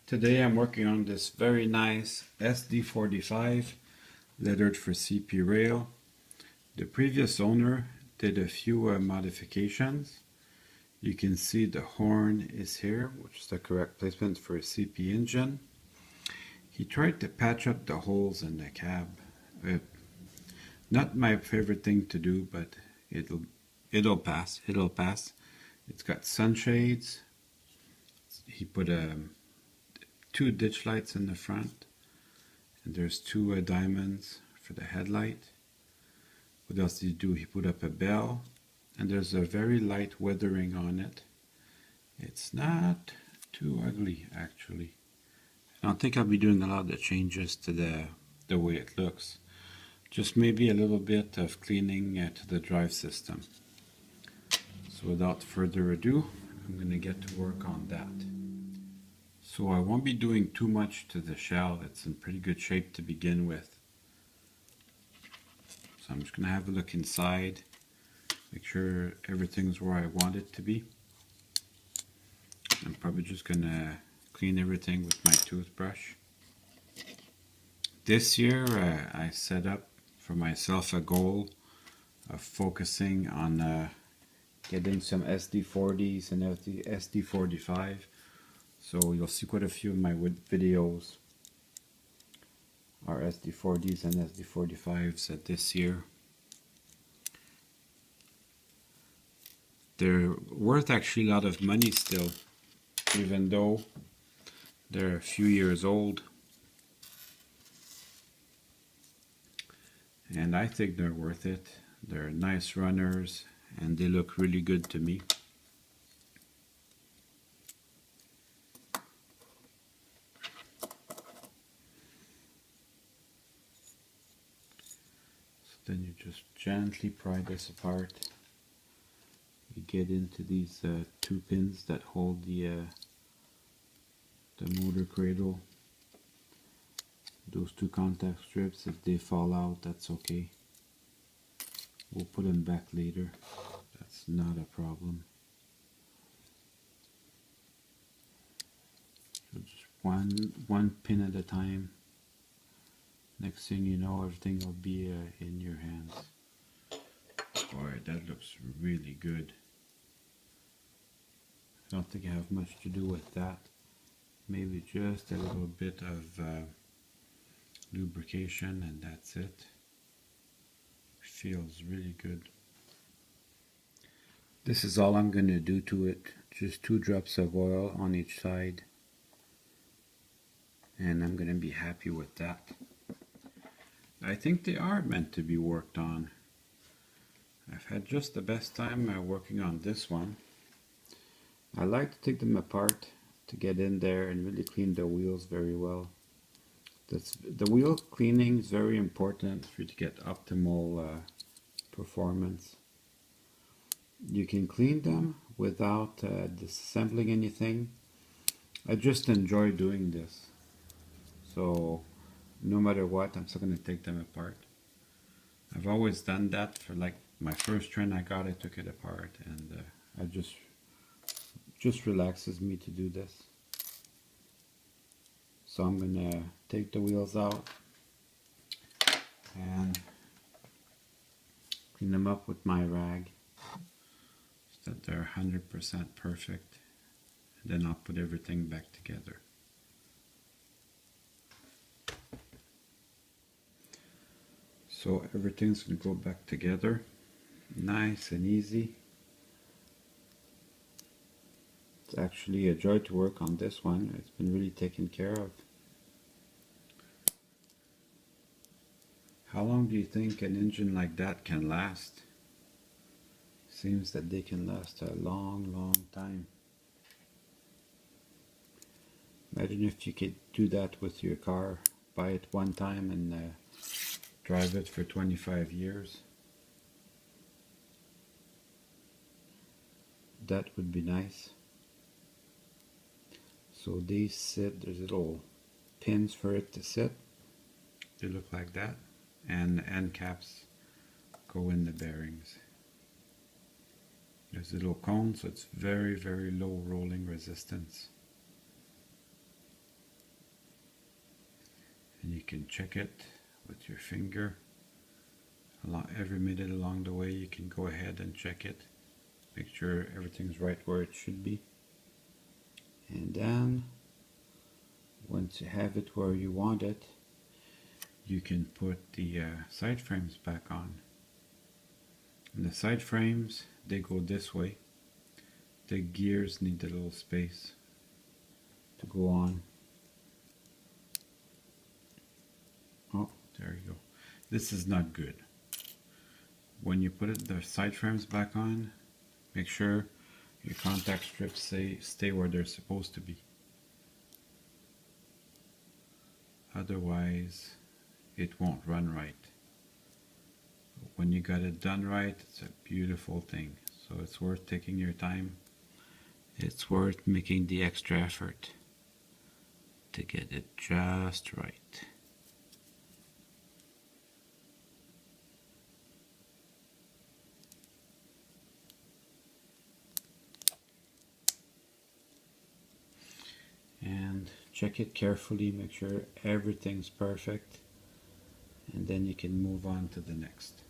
Today I'm working on this very nice SD45 lettered for CP rail. The previous owner did a few modifications. You can see the horn is here, which is the correct placement for a CP engine. He tried to patch up the holes in the cab. Not my favorite thing to do, but it'll pass. It's got sunshades. He put two ditch lights in the front, and there's two diamonds for the headlight. What else did he do? He put up a bell, and there's a very light weathering on it. It's not too ugly, actually. I don't think I'll be doing a lot of changes to the way it looks. Just maybe a little bit of cleaning to the drive system. So without further ado, I'm going to get to work on that. So I won't be doing too much to the shell. It's in pretty good shape to begin with. So I'm just going to have a look inside, make sure everything's where I want it to be. I'm probably just going to clean everything with my toothbrush. This year I set up for myself a goal of focusing on getting some SD40s and SD45. So you'll see quite a few of my videos are SD40s and SD45s this year. They're worth actually a lot of money still, even though they're a few years old. And I think they're worth it. They're nice runners and they look really good to me. Then you just gently pry this apart. You get into these two pins that hold the motor cradle. Those two contact strips, if they fall out, that's okay. We'll put them back later. That's not a problem. So just one pin at a time. Next thing you know, everything will be in your hands. Boy, that looks really good. I don't think I have much to do with that. Maybe just a little bit of lubrication and that's it. Feels really good. This is all I'm going to do to it. Just 2 drops of oil on each side. And I'm going to be happy with that. I think they are meant to be worked on. I've had just the best time working on this one. I like to take them apart to get in there and really clean the wheels very well. The wheel cleaning is very important for you to get optimal performance. You can clean them without disassembling anything. I just enjoy doing this. So no matter what, I'm still going to take them apart. I've always done that. For like my first trend I got, I took it apart, and I just relaxes me to do this. So I'm going to take the wheels out and clean them up with my rag so that they're 100% perfect, and then I'll put everything back together. So everything's going to go back together, nice and easy. It's actually a joy to work on this one. It's been really taken care of. How long do you think an engine like that can last? Seems that they can last a long time. Imagine if you could do that with your car. Buy it one time and drive it for 25 years. That would be nice. So these sit, there's little pins for it to sit. They look like that. And the end caps go in the bearings. There's a little cone, so it's very low rolling resistance. and you can check it with your finger. Every minute along the way you can go ahead and check it, make sure everything's right where it should be, and then once you have it where you want it, you can put the side frames back on. And the side frames, they go this way. The gears need a little space to go on. Oh, there you go. This is not good. When you put the side frames back on, make sure your contact strips stay where they're supposed to be. Otherwise, it won't run right. When you got it done right, it's a beautiful thing. So it's worth taking your time. It's worth making the extra effort to get it just right. And check it carefully, make sure everything's perfect, and then you can move on to the next.